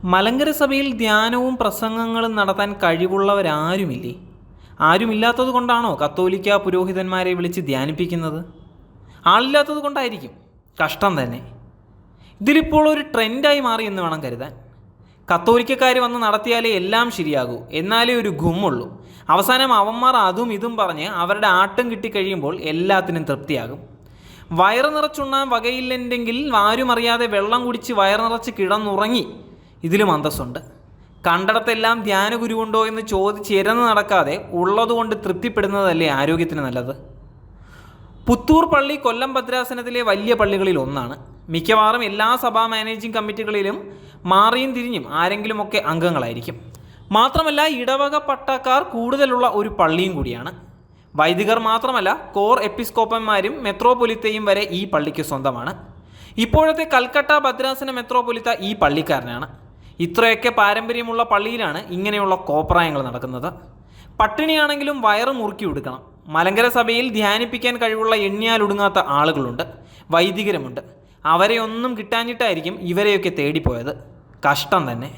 മലങ്കര സഭയിൽ ധ്യാനവും പ്രസംഗങ്ങളും നടത്താൻ കഴിവുള്ളവരാരുമില്ലേ? ആരുമില്ലാത്തത് കൊണ്ടാണോ കത്തോലിക്ക പുരോഹിതന്മാരെ വിളിച്ച് ധ്യാനിപ്പിക്കുന്നത്? ആളില്ലാത്തത് കൊണ്ടായിരിക്കും. കഷ്ടം തന്നെ. ഇതിലിപ്പോൾ ഒരു ട്രെൻഡായി മാറി എന്ന് വേണം കരുതാൻ. കത്തോലിക്കക്കാർ വന്ന് നടത്തിയാലേ എല്ലാം ശരിയാകൂ, എന്നാലേ ഒരു ഗുമ്മുള്ളൂ. അവസാനം അവന്മാർ അതും ഇതും പറഞ്ഞ് അവരുടെ ആട്ടം കിട്ടിക്കഴിയുമ്പോൾ എല്ലാത്തിനും തൃപ്തിയാകും. വയറ് നിറച്ചുണ്ണാൻ വകയില്ലെണ്ടെങ്കിൽ ആരും അറിയാതെ വെള്ളം കുടിച്ച് വയറ് നിറച്ച് കിടന്നുറങ്ങി. ഇതിലും അന്തസ്സുണ്ട്. കണ്ടിടത്തെല്ലാം ധ്യാനഗുരുവുണ്ടോ എന്ന് ചോദിച്ചിരന്ന് നടക്കാതെ ഉള്ളതുകൊണ്ട് തൃപ്തിപ്പെടുന്നതല്ലേ ആരോഗ്യത്തിന് നല്ലത്. പുത്തൂർ പള്ളി കൊല്ലം ഭദ്രാസനത്തിലെ വലിയ പള്ളികളിൽ ഒന്നാണ്. മിക്കവാറും എല്ലാ സഭാ മാനേജിംഗ് കമ്മിറ്റികളിലും മാറിയും തിരിഞ്ഞും ആരെങ്കിലുമൊക്കെ അംഗങ്ങളായിരിക്കും. മാത്രമല്ല ഇടവക പട്ടക്കാർ കൂടുതലുള്ള ഒരു പള്ളിയും കൂടിയാണ്. വൈദികർ മാത്രമല്ല, കോർ എപ്പിസ്കോപ്പന്മാരും മെത്രോപൊലിത്തയും വരെ ഈ പള്ളിക്ക് സ്വന്തമാണ്. ഇപ്പോഴത്തെ കൽക്കട്ട ഭദ്രാസന മെത്രോപൊലിത്ത ഈ പള്ളിക്കാരനാണ്. ഇത്രയൊക്കെ പാരമ്പര്യമുള്ള പള്ളിയിലാണ് ഇങ്ങനെയുള്ള കോപ്രായങ്ങൾ നടക്കുന്നത്. പട്ടിണിയാണെങ്കിലും വയറ് മുറുക്കി കൊടുക്കണം. മലങ്കര സഭയിൽ ധ്യാനിപ്പിക്കാൻ കഴിവുള്ള എണ്ണിയാലൊടുങ്ങാത്ത ആളുകളുണ്ട്, വൈദികരുമുണ്ട്. അവരെ ഒന്നും കിട്ടാഞ്ഞിട്ടായിരിക്കും ഇവരെയൊക്കെ തേടിപ്പോയത്. കഷ്ടം തന്നെ.